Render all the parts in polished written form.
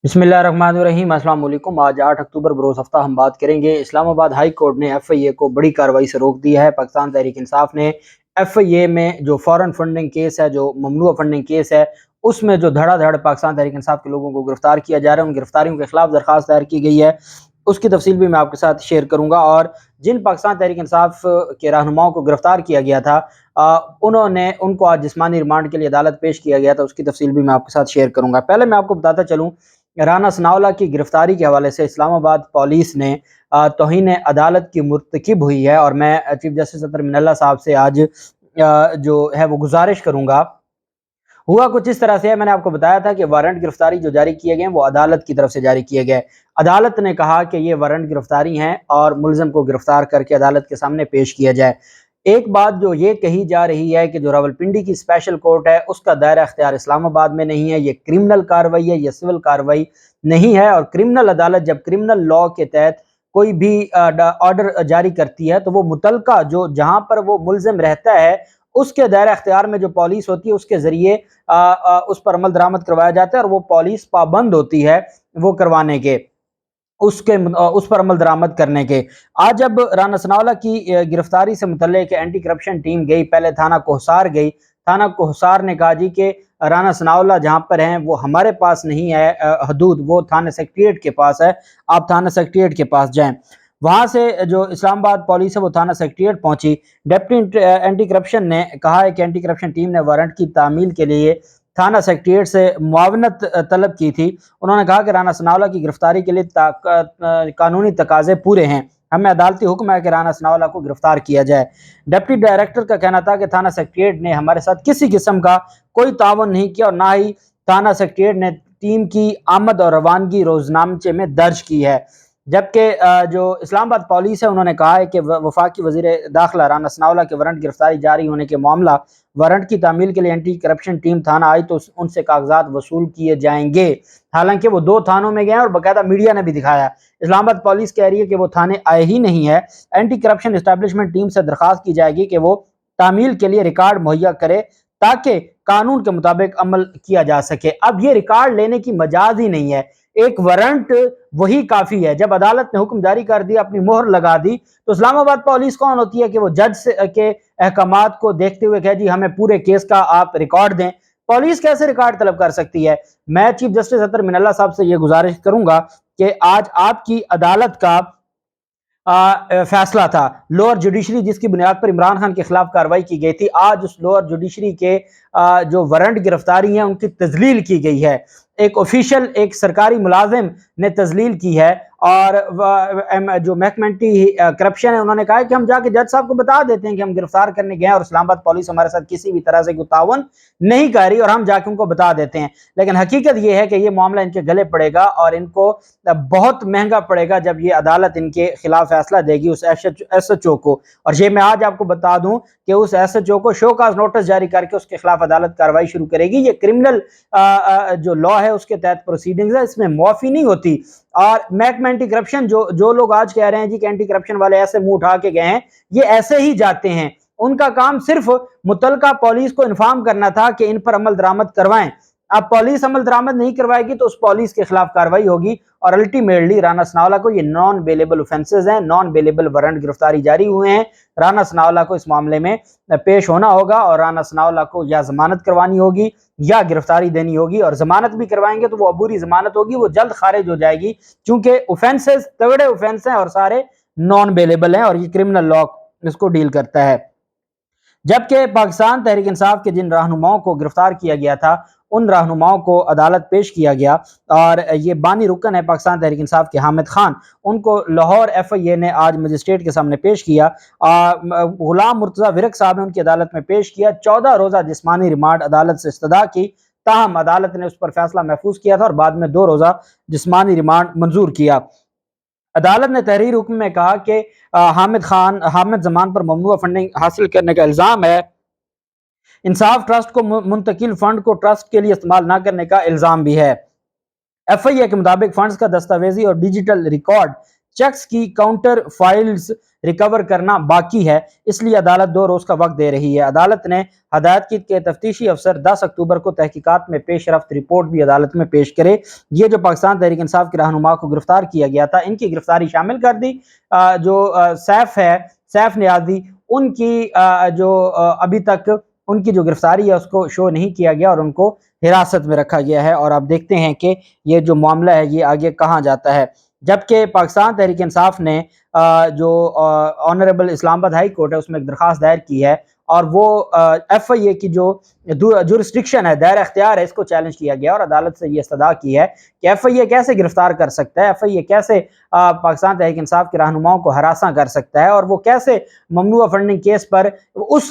बिस्मिल्लाहिर्रहमानिर्रहीम। अस्सलाम वालेकुम। आज 8 अक्टूबर बरोज़ हफ्ता हम बात करेंगे। इस्लामाबाद हाई कोर्ट ने FIA को बड़ी कार्रवाई से रोक दिया है। पाकिस्तान तहरीक इंसाफ ने FIA में जो फॉरेन फंडिंग केस है, जो ममनुआ फंडिंग केस है, उसमें जो धड़ाधड़ पाकिस्तान तहरीक इंसाफ के लोगों को गिरफ्तार किया जा रहा है, उन गिरफ्तारियों के खिलाफ दरख्वास्त दायर की गई है। उसकी तफसील भी मैं आपके साथ शेयर करूँगा। और जिन पाकिस्तान तहरीक इंसाफ के रहनुमाओं को गिरफ्तार किया गया था, उनको आज जिस्मानी रिमांड के लिए अदालत पेश किया गया था, उसकी तफसील भी मैं आपके साथ शेयर करूँगा। पहले मैं आपको बताता चलूँ, राना सनाउल्लाह की गिरफ्तारी के हवाले से इस्लामाबाद पुलिस ने तौहीन अदालत की मुर्तकिब हुई है। और मैं चीफ जस्टिस अतर मिनल्ला साहब से आज जो है वो गुजारिश करूँगा। हुआ कुछ इस तरह से है, मैंने आपको बताया था कि वारंट गिरफ्तारी जो जारी किए गए वो अदालत की तरफ से जारी किए गए। अदालत ने कहा कि ये वारंट गिरफ्तारी हैं और मुलज़म को गिरफ्तार करके अदालत के सामने पेश किया जाए। एक बात जो ये कही जा रही है कि जो रावलपिंडी की स्पेशल कोर्ट है उसका दायरा अख्तियार इस्लामाबाद में नहीं है, ये क्रिमिनल कार्रवाई है, ये सिविल कार्रवाई नहीं है। और क्रिमिनल अदालत जब क्रिमिनल लॉ के तहत कोई भी ऑर्डर जारी करती है तो वो मुतलका जो जहाँ पर वो मुलजिम रहता है उसके दायरा अख्तियार में जो पॉलिस होती है उसके ज़रिए उस पर अमल दरामद करवाया जाता है। और वो पॉलिस पाबंद होती है वो करवाने के, उस पर अमल दरामद करने के। आज जब राना सनाउल्लाह की गिरफ्तारी से मुतल्लिक एंटी करप्शन टीम गई, पहले थाना कोहसार गई। थाना कोहसार ने कहा जी कि राना सनाउल्लाह जहाँ पर हैं वो हमारे पास नहीं है, हदूद वो थाना सेक्रेटेरिएट के पास है, आप थाना सेक्रेटेरिएट के पास जाएं। वहाँ से जो इस्लामाबाद पुलिस है वो थाना सेक्रेटेरिएट पहुंची। डिप्टी एंटी करप्शन ने कहा है कि एंटी करप्शन टीम ने वारंट की तामील के लिए थाना सेक्रेटेरिएट से मुआवनत तलब की थी। उन्होंने कहा कि राना सनाउल्लाह की गिरफ्तारी के लिए कानूनी तकाजे पूरे हैं, हमें अदालती हुक्म है कि राना सनाउल्लाह को गिरफ्तार किया जाए। डिप्टी डायरेक्टर का कहना था कि थाना सेक्रेटेरिएट ने हमारे साथ किसी किस्म का कोई तावन नहीं किया और ना ही थाना सेक्रेटेरिएट ने टीम की आमद और रवानगी रोजनामचे में दर्ज की है। जबकि जो इस्लामाबाद पुलिस है उन्होंने कहा है कि वफाकी वज़ीर दाखिला राना सनाउल्लाह के वारंट गिरफ्तारी जारी होने के मामला वारंट की तामील के लिए एंटी करप्शन टीम थाना आई तो उनसे कागजात वसूल किए जाएंगे। हालांकि वो 2 थानों में गए और बाकायदा मीडिया ने भी दिखाया। इस्लामाबाद पुलिस कह रही है कि वो थाने आए ही नहीं है। एंटी करप्शन एस्टेब्लिशमेंट टीम से दरख्वास्त की जाएगी कि वो तामील के लिए रिकॉर्ड मुहैया करे ताकि कानून के मुताबिक अमल किया जा सके। अब ये रिकॉर्ड लेने की मजाज ही नहीं है, एक वारंट वही काफी है। जब अदालत ने हुक्म जारी कर दिया, अपनी मोहर लगा दी, तो इस्लामाबाद पुलिस कौन होती है कि वो जज के अहकामात को देखते हुए कहे जी हमें पूरे केस का आप रिकॉर्ड दें। पुलिस कैसे रिकॉर्ड तलब कर सकती है? मैं चीफ जस्टिस अतर मिनल्ला साहब से यह गुजारिश करूंगा कि आज आपकी अदालत का फैसला था, लोअर जुडिशरी जिसकी बुनियाद पर इमरान खान के खिलाफ कार्रवाई की गई थी, आज उस लोअर जुडिशरी के जो वारंट गिरफ्तारी है उनकी तजलील की गई है। एक ऑफिशियल, एक सरकारी मुलाजिम ने तजलील की है। और जो महकमेंटी करप्शन है उन्होंने कहा है कि हम जाके जज साहब को बता देते हैं कि हम गिरफ्तार करने गए और इस्लामाबाद पुलिस हमारे साथ किसी भी तरह से तावन नहीं कर रही और हम जाके उनको बता देते हैं। लेकिन हकीकत यह है कि यह मामला इनके गले पड़ेगा और इनको बहुत महंगा पड़ेगा जब ये अदालत इनके खिलाफ फैसला देगी उस SHO को। और ये मैं आज आपको बता दूं कि उस SHO को शो काज नोटिस जारी करके उसके खिलाफ अदालत कार्रवाई शुरू करेगी। ये क्रिमिनल जो लॉ है उसके तहत प्रोसीडिंग्स है, इसमें मुआफी नहीं होती। और महकमा एंटी करप्शन जो लोग आज कह रहे हैं जी कि एंटी करप्शन वाले ऐसे मुंह उठा के गए हैं, ये ऐसे ही जाते हैं। उनका काम सिर्फ मुतलका पुलिस को इन्फॉर्म करना था कि इन पर अमल दरामद करवाएं। अब पुलिस अमल दरामद नहीं करवाएगी तो उस पुलिस के खिलाफ कार्रवाई होगी और अल्टीमेटली राना सनाउल्लाह को ये नॉन बेलेबल ऑफेंसेस हैं, नॉन बेलेबल वारंट गिरफ्तारी जारी हुए हैं। राना सनाउल्लाह को इस मामले में पेश होना होगा और राना सनाउल्लाह को या जमानत करवानी होगी या गिरफ्तारी देनी होगी। और जमानत भी करवाएंगे तो वो अबूरी जमानत होगी, वो जल्द खारिज हो जाएगी क्योंकि ऑफेंसेस तगड़े ऑफेंस हैं और सारे नॉन बेलेबल हैं और ये क्रिमिनल लॉ इसको डील करता है। जबकि पाकिस्तान तहरीक इंसाफ के जिन रहनुमाओं को गिरफ्तार किया गया था उन रहनुमाओं को अदालत पेश किया गया और ये बानी रुकन है पाकिस्तान तहरीक इंसाफ के हामिद खान, उनको लाहौर FIA ने आज मजिस्ट्रेट के सामने पेश किया। गुलाम मुर्तज़ा विरक साहब ने उनकी अदालत में पेश किया। 14 रोज़ा जिस्मानी रिमांड अदालत से इस्तदा की, ताहम अदालत ने उस पर फैसला महफूज किया था और बाद में 2 रोज़ा जिस्मानी रिमांड मंजूर किया। अदालत ने तहरीर हुक्म में कहा कि हामिद जमान पर ममनुआ फंडिंग हासिल करने का इल्ज़ाम है, इंसाफ ट्रस्ट को मुंतकिल फंड को ट्रस्ट के लिए इस्तेमाल न करने का इल्ज़ाम भी है। FIA के मुताबिक फंड्स का दस्तावेजी और डिजिटल रिकॉर्ड चेक्स की काउंटर फाइल्स रिकवर करना बाकी है, इसलिए अदालत 2 रोज का वक्त दे रही है। अदालत ने हदायत की कि तफ्तीशी अफसर 10 अक्टूबर को तहकीकात में पेशरफ्त रिपोर्ट भी अदालत में पेश करे। ये जो पाकिस्तान तहरीक इंसाफ के रहनुमा को गिरफ्तार किया गया था, इनकी गिरफ्तारी शामिल कर दी। जो सैफ नियाजी, उनकी अभी तक उनकी जो गिरफ्तारी है उसको शो नहीं किया गया और उनको हिरासत में रखा गया है। और आप देखते हैं कि ये जो मामला है ये आगे कहाँ जाता है। जबकि पाकिस्तान तहरीक इंसाफ ने जो ऑनरेबल इस्लामाबाद हाई कोर्ट है उसमें एक दरख्वास्त दायर की है और वो FIA की जो जुरिस्डिक्शन है, दायरा इख्तियार है, इसको चैलेंज किया गया और अदालत से ये इस्तदा की है कि FIA कैसे गिरफ्तार कर सकता है, FIA कैसे पाकिस्तान तहरीक इंसाफ के रहनुमाओं को हरासा कर सकता है और वो कैसे ममनुआ फंडिंग केस पर उस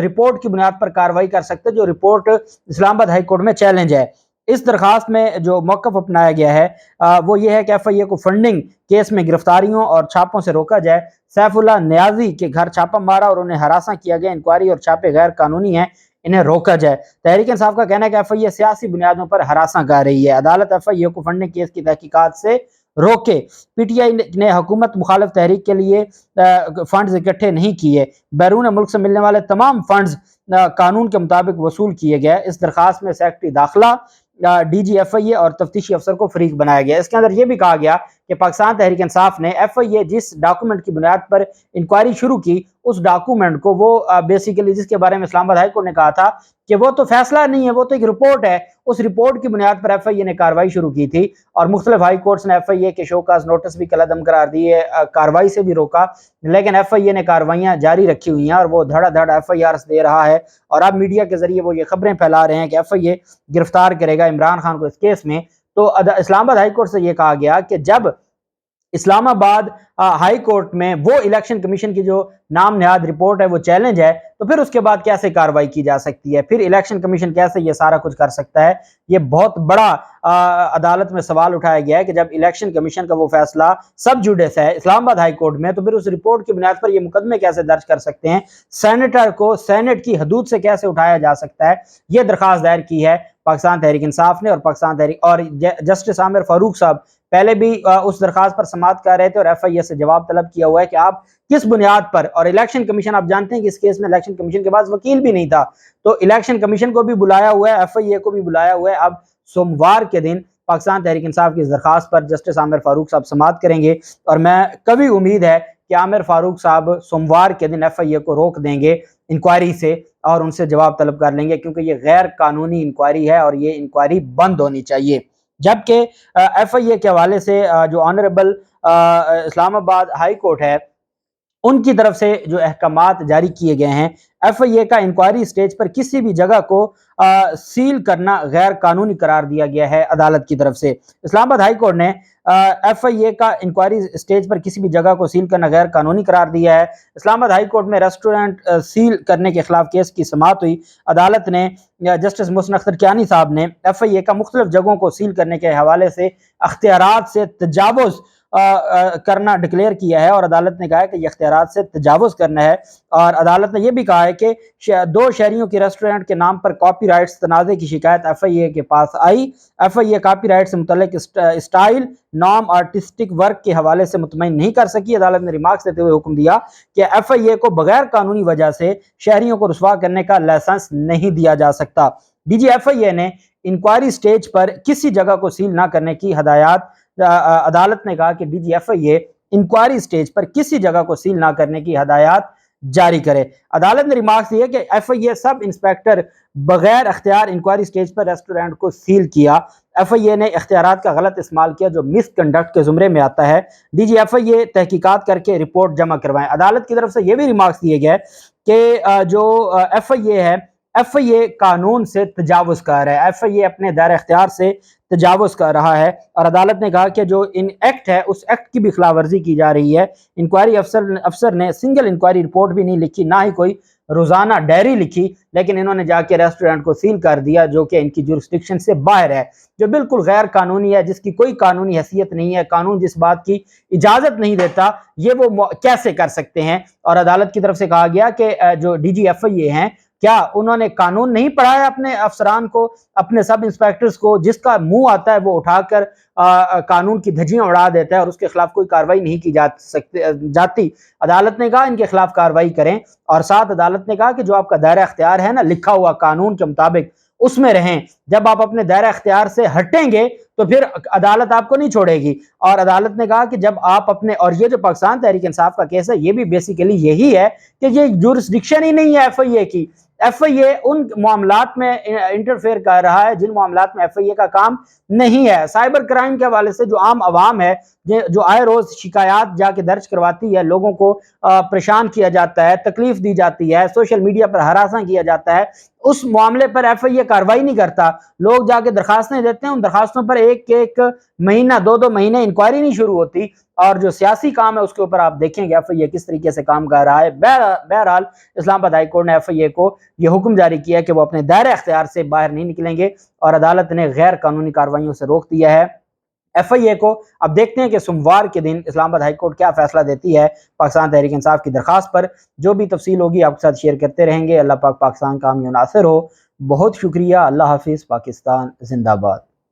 रिपोर्ट की बुनियाद पर कार्रवाई कर सकते हैं जो रिपोर्ट इस्लामाबाद हाई कोर्ट में चैलेंज है। इस दरखास्त में जो मौक़िफ़ अपनाया गया है वो ये है कि FIA को फंडिंग केस में गिरफ्तारियों और छापों से रोका जाए। सैफुल्लाह नियाजी के घर छापा मारा और उन्हें हरासा किया गया। इंक्वायरी और छापे गैर कानूनी हैं, इन्हें रोका जाए। तहरीक इंसाफ का कहना है कि FIA सियासी बुनियादों पर हरासा कर रही है। अदालत FIA को फंडिंग केस की तहकीकात से रोके। PTI ने हुकूमत मुखालिफ तहरीक के लिए फंड्स इकट्ठे नहीं किए। बैरून मुल्क से मिलने वाले तमाम फंड्स कानून के मुताबिक वसूल किए गए। इस दरखास्त में सेक्रेटरी दाखिला, DG FIA और तफ्तीशी अफसर को फरीक बनाया गया। इसके अंदर यह भी कहा गया कि पाकिस्तान तहरीक इंसाफ ने FIA जिस डॉक्यूमेंट की बुनियाद पर इंक्वायरी शुरू की, उस डॉक्यूमेंट को वो बेसिकली जिसके बारे में इस्लामाबाद हाई कोर्ट ने कहा था कि वो तो फैसला नहीं है, वो तो एक रिपोर्ट है, उस रिपोर्ट की बुनियाद पर FIA ने कार्रवाई शुरू की थी और मुख्तलिफ हाई कोर्ट्स ने FIA के शोकाज नोटिस भी कलअदम करार दिए, कार्रवाई से भी रोका, लेकिन FIA ने कार्रवाइयाँ जारी रखी हुई हैं और वो धड़ाधड़ FIRs दे रहा है। और अब मीडिया के जरिए वो ये खबरें फैला रहे हैं कि FIA गिरफ्तार करेगा इमरान खान को इस केस में। तो इस्लामाबाद हाई कोर्ट से ये कहा गया कि जब इस्लामाबाद हाई कोर्ट में वो इलेक्शन कमीशन की जो नाम निहाद रिपोर्ट है वो चैलेंज है, तो फिर उसके बाद कैसे कार्रवाई की जा सकती है, फिर इलेक्शन कमीशन कैसे ये सारा कुछ कर सकता है। ये बहुत बड़ा अदालत में सवाल उठाया गया है कि जब इलेक्शन कमीशन का वो फैसला सब जुडिस है इस्लामाबाद हाई कोर्ट में, तो फिर उस रिपोर्ट की बुनियाद पर ये मुकदमे कैसे दर्ज कर सकते हैं, सेनेटर को सेनेट की हदूद से कैसे उठाया जा सकता है। ये दरखास्त दायर की है पाकिस्तान तहरीक इंसाफ ने और पाकिस्तान तहरीक और जस्टिस आमिर फारूक साहब पहले भी उस दरखास्त पर समाअत कर रहे थे और FIA से जवाब तलब किया हुआ है कि आप किस बुनियाद पर, और इलेक्शन कमीशन, आप जानते हैं कि इस केस में इलेक्शन कमीशन के पास वकील भी नहीं था, तो इलेक्शन कमीशन को भी बुलाया हुआ है, FIA को भी बुलाया हुआ है। अब सोमवार के दिन पाकिस्तान तहरीक इंसाफ की इस दरखास्त पर जस्टिस आमिर फारूक साहब समाअत करेंगे और मैं कभी उम्मीद है कि आमिर फारूक साहब सोमवार के दिन FIA को रोक देंगे इंक्वायरी से और उनसे जवाब तलब कर लेंगे, क्योंकि ये गैर कानूनी इंक्वायरी है और ये इंक्वायरी बंद होनी चाहिए। जबकि FIA के हवाले से जो ऑनरेबल इस्लामाबाद हाई कोर्ट है उनकी तरफ से जो अहकामात जारी किए गए हैं, FIA का इंक्वायरी स्टेज पर किसी भी जगह को सील करना गैर कानूनी करार दिया गया है अदालत की तरफ से। इस्लामाबाद हाई कोर्ट ने FIA का इंक्वायरी स्टेज पर किसी भी जगह को सील करना गैर कानूनी करार दिया है। इस्लामाबाद हाई कोर्ट में रेस्टोरेंट सील करने के खिलाफ केस की समाअत हुई। अदालत ने जस्टिस मोहसिन अख्तर कियानी साहब ने FIA का मुख्तलिफ जगहों को सील करने के हवाले से अख्तियारात से तजावुज़ करना डिक्लेयर किया है और अदालत ने कहा है कि ये अख्तियारात से तजावुज़ करना है। और अदालत ने यह भी कहा है कि 2 शहरियों के रेस्टोरेंट के नाम पर कॉपीराइट्स तनाज़े की शिकायत FIA के पास आई। FIA कॉपीराइट से मुतल्लिक स्टाइल, नॉर्म, आर्टिस्टिक वर्क के हवाले से मुतमईन नहीं कर सकी। अदालत ने रिमार्क्स देते हुए हुक्म दिया कि FIA को बगैर कानूनी वजह से शहरियों को रुसवा करने का लाइसेंस नहीं दिया जा सकता। DG FIA ने इंक्वायरी स्टेज पर किसी जगह को सील ना करने की हदायत, अदालत ने कहा कि DG FIA इंक्वायरी स्टेज पर किसी जगह को सील ना करने की हदायत जारी करे। अदालत ने रिमार्क्स दिए कि FIA सब इंस्पेक्टर बगैर अख्तियार इंक्वायरी स्टेज पर रेस्टोरेंट को सील किया। FIA ने इख्तियारात का गलत इस्तेमाल किया जो मिसकंडक्ट के जुमरे में आता है। DG FIA तहकीकात करके रिपोर्ट जमा करवाएं। अदालत की तरफ से यह भी रिमार्क्स दिए गए कि जो FIA है, FIA कानून से तजावुज़ कर रहा है, FIA अपने दायरे इख्तियार से तजावुज़ कर रहा है। और अदालत ने कहा कि जो इन एक्ट है उस एक्ट की भी खिलाफ वर्जी की जा रही है। इंक्वायरी अफसर ने सिंगल इंक्वायरी रिपोर्ट भी नहीं लिखी, ना ही कोई रोज़ाना डायरी लिखी, लेकिन इन्होंने जाके रेस्टोरेंट को सील कर दिया जो कि इनकी जुरिस्डिक्शन से बाहर है, जो बिल्कुल गैर कानूनी है, जिसकी कोई कानूनी हैसियत नहीं है, कानून जिस बात की इजाज़त नहीं देता ये वो कैसे कर सकते हैं। और अदालत की तरफ से कहा गया कि जो DG FIA हैं کیا انہوں نے قانون نہیں پڑھا ہے اپنے افسران کو، اپنے سب انسپیکٹرز کو؟ جس کا منہ آتا ہے وہ اٹھا کر قانون کی دھجیاں اڑا دیتا ہے اور اس کے خلاف کوئی کارروائی نہیں کی جاتی۔ عدالت نے کہا ان کے خلاف کارروائی کریں، اور ساتھ عدالت نے کہا کہ جو آپ کا دائرہ اختیار ہے نا لکھا ہوا قانون کے مطابق اس میں رہیں، جب آپ اپنے دائرہ اختیار سے ہٹیں گے تو پھر عدالت آپ کو نہیں چھوڑے گی۔ اور عدالت نے کہا کہ جب آپ اپنے، اور یہ جو پاکستان تحریک انصاف کا کیس ہے یہ بھی بیسیکلی یہی ہے کہ یہ جورسڈکشن ہی نہیں ہے ایف آئی اے کی۔ ایف آئی اے ان معاملات میں انٹرفیئر کر رہا ہے جن معاملات میں ایف آئی اے کا کام نہیں ہے۔ سائبر کرائم کے حوالے سے جو عام عوام ہے جو آئے روز شکایات جا کے درج کرواتی ہے، لوگوں کو پریشان کیا جاتا ہے، تکلیف دی جاتی ہے، سوشل میڈیا پر ہراساں کیا جاتا ہے، اس معاملے پر ایف آئی اے کارروائی نہیں کرتا۔ لوگ جا کے درخواستیں دیتے ہیں، ان درخواستوں پر ایک مہینہ دو مہینے انکوائری نہیں شروع ہوتی، اور جو سیاسی کام ہے اس کے اوپر آپ دیکھیں گے ایف آئی اے کس طریقے سے کام کر رہا ہے۔ بہرحال اسلام آباد ہائی کورٹ نے ایف آئی اے کو یہ حکم جاری کیا کہ وہ اپنے دائرہ اختیار سے باہر نہیں نکلیں گے، اور عدالت نے غیر قانونی کارروائیوں سے روک دیا ہے ایف آئی اے کو۔ اب دیکھتے ہیں کہ سوموار کے دن اسلام آباد ہائی کورٹ کیا فیصلہ دیتی ہے پاکستان تحریک انصاف کی درخواست پر۔ جو بھی تفصیل ہوگی آپ کے ساتھ شیئر کرتے رہیں گے۔ اللہ پاک پاکستان کا حامی و ناصر ہو۔ بہت شکریہ۔ اللہ حافظ۔ پاکستان زندہ باد۔